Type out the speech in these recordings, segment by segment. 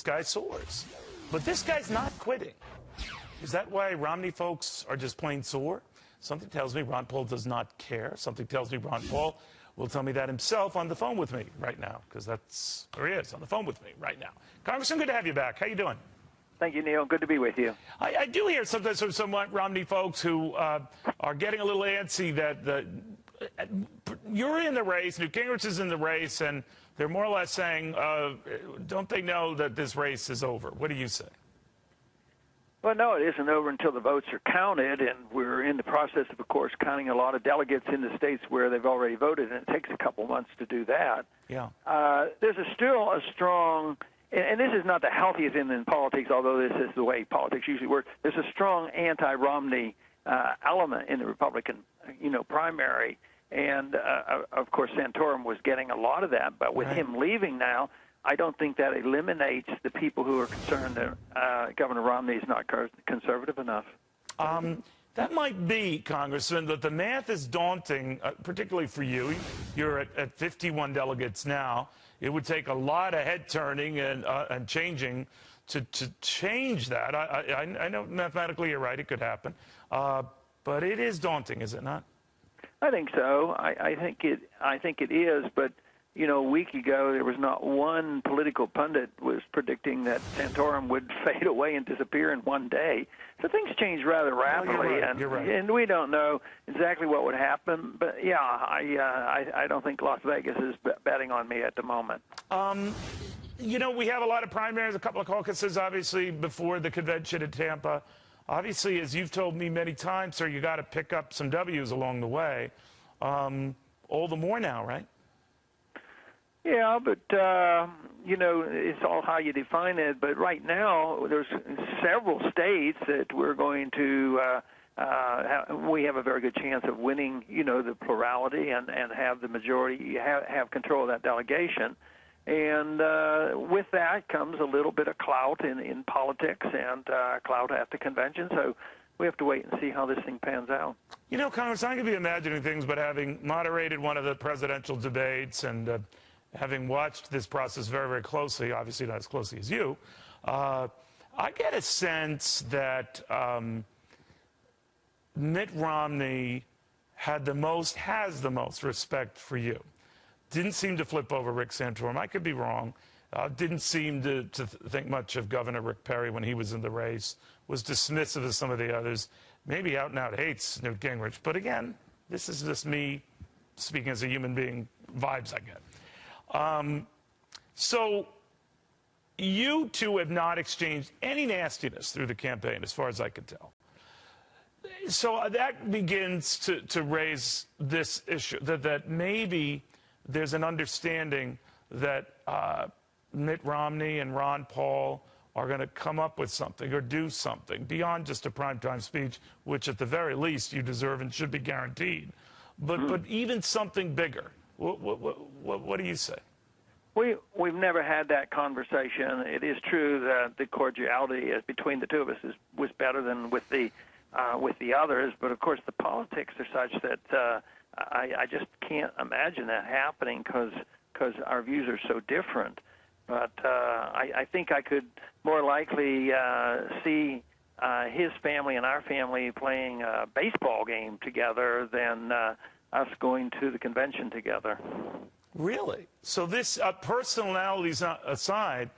this guy soars. But this guy's not quitting. Is that why Romney folks are just plain sore? Something tells me Ron Paul does not care. Something tells me Ron Paul will tell me that himself on the phone with me right now, because that's where he is, on the phone with me right now. Congressman, good to have you back. How you doing? Thank you, Neil. Good to be with you. I do hear sometimes from some Romney folks who are getting a little antsy that you're in the race, Newt Gingrich is in the race, and they're more or less saying, don't they know that this race is over? What do you say? Well, no, it isn't over until the votes are counted, and we're in the process of course, counting a lot of delegates in the states where they've already voted, and it takes a couple months to do that. Yeah. There's still a strong, and this is not the healthiest in politics, although this is the way politics usually works. There's a strong anti-Romney element in the Republican, primary, and of course, Santorum was getting a lot of that, but with him leaving now, I don't think that eliminates the people who are concerned that Governor Romney is not conservative enough. That might be, Congressman, that the math is daunting, particularly for you. You're at 51 delegates now. It would take a lot of head turning and changing to change that. I know mathematically you're right, it could happen. But it is daunting, is it not? I think so. I think it is, but a week ago, there was not one political pundit was predicting that Santorum would fade away and disappear in one day. So things change rather rapidly, you're right. And we don't know exactly what would happen. But, yeah, I don't think Las Vegas is betting on me at the moment. We have a lot of primaries, a couple of caucuses, obviously, before the convention in Tampa. Obviously, as you've told me many times, sir, you got to pick up some W's along the way. All the more now, right? Yeah, but, it's all how you define it. But right now, there's several states that we're going to we have a very good chance of winning, the plurality and have the majority, have control of that delegation. And with that comes a little bit of clout in politics and clout at the convention. So we have to wait and see how this thing pans out. Congress, I could be imagining things, but having moderated one of the presidential debates and having watched this process very, very closely, obviously not as closely as you, I get a sense that Mitt Romney has the most respect for you. Didn't seem to flip over Rick Santorum. I could be wrong. Didn't seem to think much of Governor Rick Perry when he was in the race. Was dismissive of some of the others. Maybe out and out hates Newt Gingrich. But again, this is just me speaking as a human being, vibes I get. So you two have not exchanged any nastiness through the campaign, as far as I can tell. So that begins to raise this issue, that maybe there's an understanding that Mitt Romney and Ron Paul are going to come up with something or do something beyond just a primetime speech, which at the very least you deserve and should be guaranteed. But even something bigger. What do you say? We've never had that conversation. It is true that the cordiality between the two of us was better than with the others. But of course, the politics are such that I just can't imagine that happening because our views are so different. But I think I could more likely see his family and our family playing a baseball game together than us going to the convention together. Really? So this, personalities aside,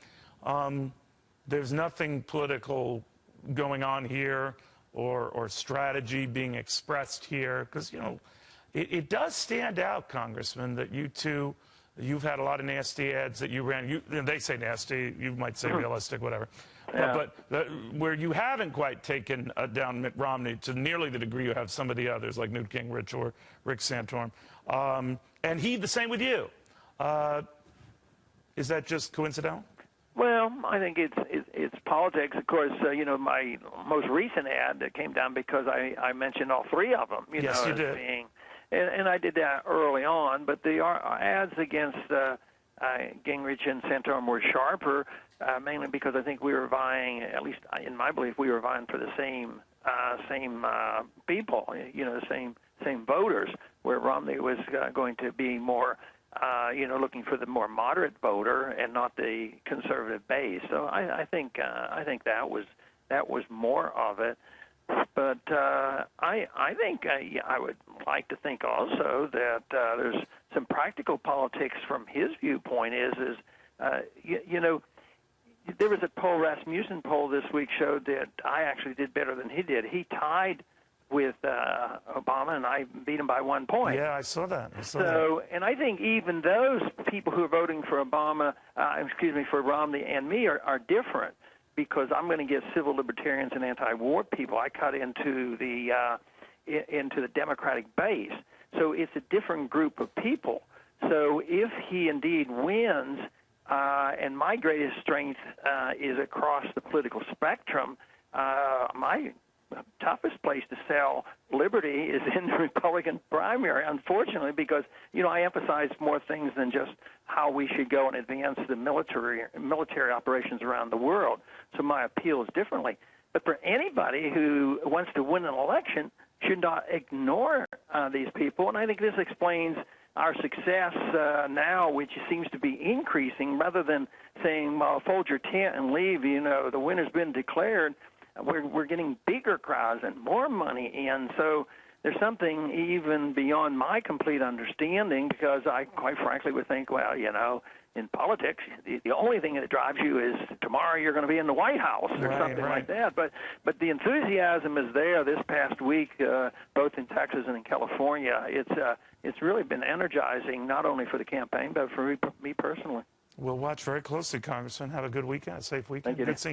there's nothing political going on here or strategy being expressed here? Because, it does stand out, Congressman, that you two, you've had a lot of nasty ads that you ran. They say nasty, you might say realistic, whatever. Yeah. But where you haven't quite taken down Mitt Romney to nearly the degree you have some of the others, like Newt Gingrich or Rick Santorum. And he the same with you. Is that just coincidental? Well, I think it's politics. Of course, my most recent ad that came down because I mentioned all three of them. Yes, you did. And I did that early on, but the ads against Gingrich and Santorum were sharper, mainly because I think we were vying, at least in my belief, we were vying for the same people, the same voters, where Romney was going to be more looking for the more moderate voter and not the conservative base. So I think that was more of it. But I think I would like to think also that there's some practical politics from his viewpoint. There was a poll, Rasmussen poll this week showed that I actually did better than he did. He tied with Obama, and I beat him by 1 point. Yeah, I saw that. And I think even those people who are voting for for Romney and me are different, because I'm going to get civil libertarians and anti-war people. I cut into the Democratic base, so it's a different group of people. So if he indeed wins, and my greatest strength is across the political spectrum, my toughest place to sell liberty is in the Republican primary, unfortunately, because I emphasize more things than just how we should go and advance the military operations around the world. So my appeal is differently. But for anybody who wants to win an election, should not ignore these people, and I think this explains our success now, which seems to be increasing, rather than saying, well, fold your tent and leave, the winner's been declared. We're getting bigger crowds and more money in. So there's something even beyond my complete understanding, because I quite frankly would think, well, in politics, the only thing that drives you is tomorrow you're going to be in the White House or something like that. But the enthusiasm is there. This past week, both in Texas and in California, it's really been energizing, not only for the campaign, but for me personally. We'll watch very closely, Congressman. Have a good weekend, a safe weekend. Thank you. Good seeing you.